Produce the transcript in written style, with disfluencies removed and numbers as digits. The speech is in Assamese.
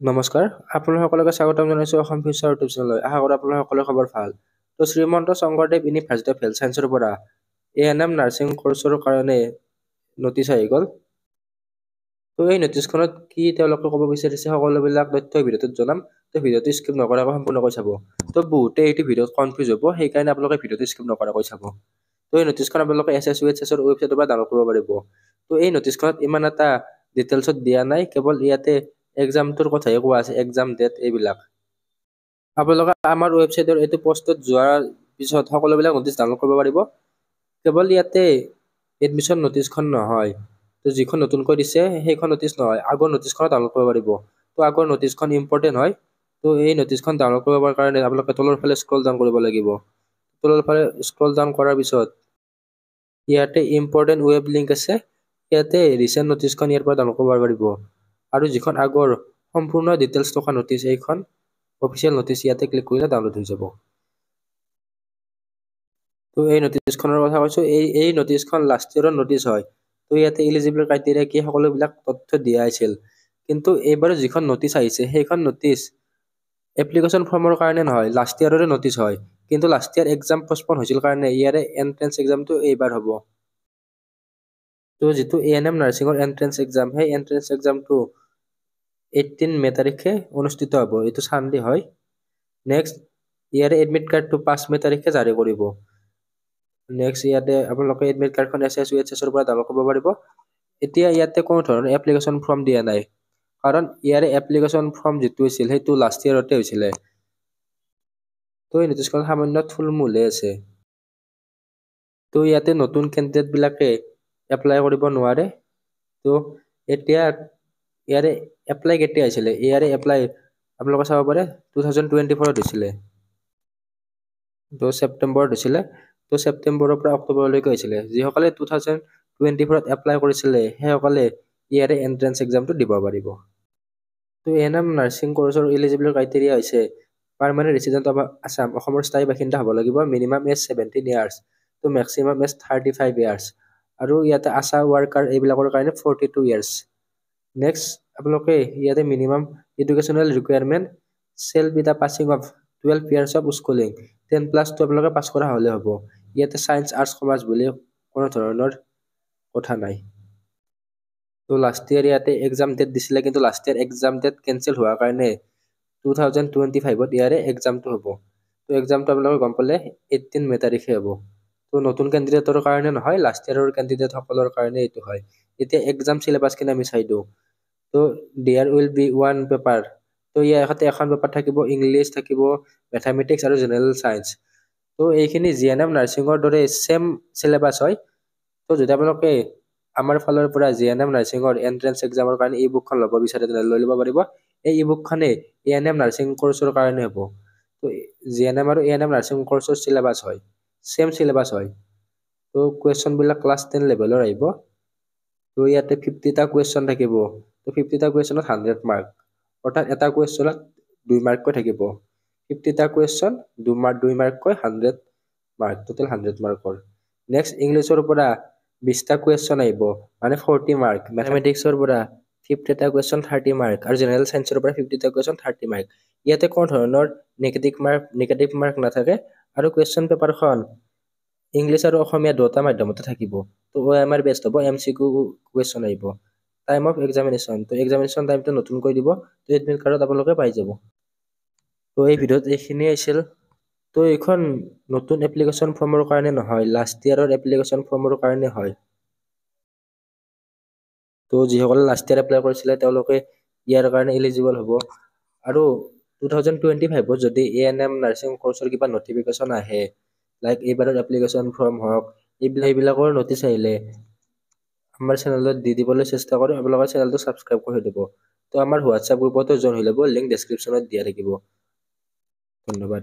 নমস্কাৰ, আপোনালোক সকলোকে স্বাগতম জনাইছোঁ অসম ফিউচাৰ ইউটিউব চেনেললৈ। আশা কৰোঁ আপোনালোক সকলোৰে খবৰ ভাল। তো Srimanta Sankardev university of health ছায়েন্সৰ পৰা A&M নাৰ্ছিং কোৰ্চৰ কাৰণে নটিচ আহি গ'ল। তো এই নটিচখনত কি তেওঁলোকে ক'ব বিচাৰিছে সকলোবিলাক তথ্য ভিডিঅ'টোত জনাম। তো ভিডিঅ'টো স্কিপ নকৰাকৈ সম্পূৰ্ণকৈ চাব। তো বহুতে এইটো ভিডিঅ'ত কনফিউজ হ'ব, সেইকাৰণে আপোনালোকে ভিডিঅ'টো স্কিপ নকৰাকৈ চাব। তো এই নটিচখন আপোনালোকে SSUHSৰ ৱেবছাইটৰ পৰা ডাউনলোড কৰিব পাৰিব। তো এই নটিচখনত ইমান এটা ডিটেইলছত দিয়া নাই, কেৱল ইয়াতে এক্সামটোৰ কথাই কোৱা আছে, এক্সাম ডেট এইবিলাক। আপোনালোকে আমাৰ ৱেবছাইটৰ এইটো পষ্টত যোৱাৰ পিছত সকলোবিলাক নটিচ ডাউনলোড কৰিব পাৰিব। কেৱল ইয়াতে এডমিশ্যন নটিচখন নহয়, তো যিখন নতুনকৈ দিছে সেইখন নটিচ নহয়, আগৰ নটিচখন ডাউনলোড কৰিব পাৰিব। তো আগৰ নটিচখন ইম্পৰ্টেণ্ট হয়। তো এই নটিচখন ডাউনলোড কৰিবৰ কাৰণে আপোনালোকে তলৰ ফালে স্ক্ৰল ডাউন কৰিব লাগিব। তলৰ ফালে স্ক্ৰল ডাউন কৰাৰ পিছত ইয়াতে ইম্পৰ্টেণ্ট ৱেব লিংক আছে, ইয়াতে ৰিচেণ্ট নটিচখন ইয়াৰ পৰা ডাউনলোড কৰিব পাৰিব। আৰু যিখন আগৰ সম্পূৰ্ণ ডিটেইলছ থকা নটিচ, এইখন অফিচিয়েল নটিচ, ইয়াতে ক্লিক কৰিলে ডাউনলোড হৈ যাব। তো এই নটিচখনৰ কথা কৈছোঁ, এই নটিচখন লাষ্ট ইয়েৰৰ নটিচ হয়। তো ইয়াতে এলিজিবল ক্ৰাইটেৰিয়া কি সকলোবিলাক তথ্য দিয়া আছিল। কিন্তু এইবাৰ যিখন নটিচ আহিছে সেইখন নটিচ এপ্লিকেশ্যন ফৰ্মৰ কাৰণে নহয়, লাষ্ট ইয়েৰৰে নটিচ হয়। কিন্তু লাষ্ট ইয়েৰ এক্সাম পষ্টপন হৈছিল কাৰণে ইয়াৰে এণ্ট্ৰেন্স এক্সামটো এইবাৰ হ'ব। তো যিটো A&M নাৰ্ছিঙৰ এণ্ট্ৰেন্স এক্সাম, সেই এণ্ট্ৰেন্স এক্সামটো 18 মে তাৰিখে অনুষ্ঠিত হ'ব। এইটো চানডে হয়। নেক্সট ইয়াৰে এডমিট কাৰ্ডটো 5 মে তাৰিখে জাৰি কৰিব। নেক্সট ইয়াতে আপোনালোকে এডমিট কাৰ্ডখন SSUHSৰ পৰা ডাউনলোড কৰিব পাৰিব। এতিয়া ইয়াতে কোনো ধৰণৰ এপ্লিকেশ্যন ফৰ্ম দিয়া নাই, কাৰণ ইয়াৰে এপ্লিকেশ্যন ফৰ্ম যিটো আছিল সেইটো লাষ্ট ইয়েৰতে হৈছিলে। তো এই নটিচখন সামান্য থুলমূলহে আছে। তো ইয়াতে নতুন কেণ্ডিডেটবিলাকে এপ্লাই কৰিব নোৱাৰে। তো এতিয়া ইয়াৰে এপ্লাই কেতিয়া হৈছিলে, ইয়াৰে এপ্লাই আপোনালোকে চাব পাৰে 2024ত হৈছিলে। তো ছেপ্টেম্বৰত হৈছিলে। তো ছেপ্টেম্বৰৰ পৰা অক্টোবৰলৈকে হৈছিলে। যিসকলে 2024ত এপ্লাই কৰিছিলে সেইসকলে ইয়াৰে এণ্ট্ৰেন্স এক্সামটো দিব পাৰিব। তো A&M নাৰ্ছিং কোৰ্চৰ এলিজিবল ক্ৰাইটেৰিয়া হৈছে পাৰ্মানেণ্ট ৰেচিডেণ্ট অফ আছাম, অসমৰ স্থায়ী বাসিন্দা হ'ব লাগিব, মিনিমাম এজ 17 ইয়াৰ্ছ, তো মেক্সিমাম এজ 35 ইয়াৰ্ছ, আৰু ইয়াতে আশা ৱাৰ্কাৰ এইবিলাকৰ কাৰণে 42 ইয়াৰ্ছ। নেক্সট আপোনালোকে ইয়াতে minimum educational requirement shall be the passing of 12 years of schooling, 10+2 আপোনালোকে পাছ কৰা হ'লে হ'ব। ইয়াতে ছায়েন্স আৰ্টছ কমাৰ্চ বুলি কোনো ধৰণৰ কথা নাই। তো লাষ্ট ইয়েৰ ইয়াতে এক্সাম ডেট দিছিলে, কিন্তু last year exam date cancel হোৱাৰ কাৰণে 2025ত ইয়াৰে এক্সামটো হ'ব। তো এক্সামটো আপোনালোকে গম পালে 18 মে তাৰিখে হ'ব। তো নতুন কেণ্ডিডেটৰ কাৰণে নহয়, লাষ্ট ইয়েৰৰ কেণ্ডিডেটসকলৰ কাৰণে এইটো হয়। এতিয়া এক্সাম চিলেবাছখিনি আমি চাই দিওঁ। তো there will be one paper. তো ইয়াতে এখন পেপাৰ থাকিব, ইংলিছ থাকিব, মেথামেটিক্স আৰু জেনেৰেল ছায়েন্স। তো এইখিনি A&M নাৰ্ছিঙৰ দৰে ছেম চিলেবাছ হয়। তো যদি আপোনালোকে আমাৰ ফালৰ পৰা A&M নাৰ্ছিঙৰ এণ্ট্ৰেন্স এক্সামৰ কাৰণে ই বুকখন ল'ব বিচাৰে তেনেহ'লে লৈ ল'ব পাৰিব। এই ই বুকখনে A&M নাৰ্ছিং কোৰ্চৰ কাৰণে হ'ব। তো A&M আৰু A&M নাৰ্ছিং কোৰ্চৰ চিলেবাছ হয়, ছেম চিলেবাছ হয়। তো কুৱেশ্যনবিলাক ক্লাছ 10 লেভেলৰ আহিব। তো ইয়াতে 50টা কুৱেশ্যন থাকিব। তো 50টা কুৱেশ্যনত 100 মাৰ্ক, অৰ্থাৎ এটা কুৱেশ্যনত 2 মাৰ্ককৈ থাকিব। 50টা কুৱেশ্যন 2 মাৰ্ককৈ 100 মাৰ্ক, টোটেল 100 মাৰ্কৰ। নেক্সট ইংলিছৰ পৰা 20টা কুৱেশ্যন আহিব, মানে 40 মাৰ্ক। মেথামেটিক্সৰ পৰা 50টা কুৱেশ্যন 30 মাৰ্ক, আৰু জেনেৰেল ছায়েন্সৰ পৰা 50টা কুৱেশ্যন 30 মাৰ্ক। ইয়াতে কোনো ধৰণৰ নেগেটিভ মাৰ্ক নাথাকে। আৰু কুৱেশ্যন পেপাৰখন ইংলিছ আৰু অসমীয়া দুটা মাধ্যমতে থাকিব। তো OMR বেষ্ট হ'ব, MCQ কুৱেশ্যন আহিব। টাইম অফ এক্সামিনেশ্যন, তো এক্সামিনেশ্যন টাইমটো নতুনকৈ দিব। তো এডমিট কাৰ্ডত আপোনালোকে পাই যাব। তো এই ভিডিঅ'ত এইখিনিয়ে আছিল। তো এইখন নতুন এপ্লিকেশ্যন ফৰ্মৰ কাৰণে নহয়, লাষ্ট ইয়েৰৰ এপ্লিকেশ্যন ফৰ্মৰ কাৰণে হয়। তো যিসকলে লাষ্ট ইয়েৰ এপ্লাই কৰিছিলে তেওঁলোকে ইয়াৰ কাৰণে এলিজিবল হ'ব। আৰু 2025ত যদি A&M নাৰ্ছিং কোৰ্চৰ কিবা নটিফিকেশ্যন আহে, লাইক এইবাৰৰ এপ্লিকেশ্যন ফৰ্ম হওক, এইবিলাকৰ নটিচ আহিলে আমাৰ চেনেলত দি দিবলৈ চেষ্টা কৰিম। আপোনালোকে চেনেলটো ছাবস্ক্ৰাইব কৰি দিব। তো আমাৰ হোৱাটছআপ গ্ৰুপতো জইন হৈ ল'ব, লিংক ডেছক্ৰিপশ্যনত দিয়া থাকিব। ধন্যবাদ।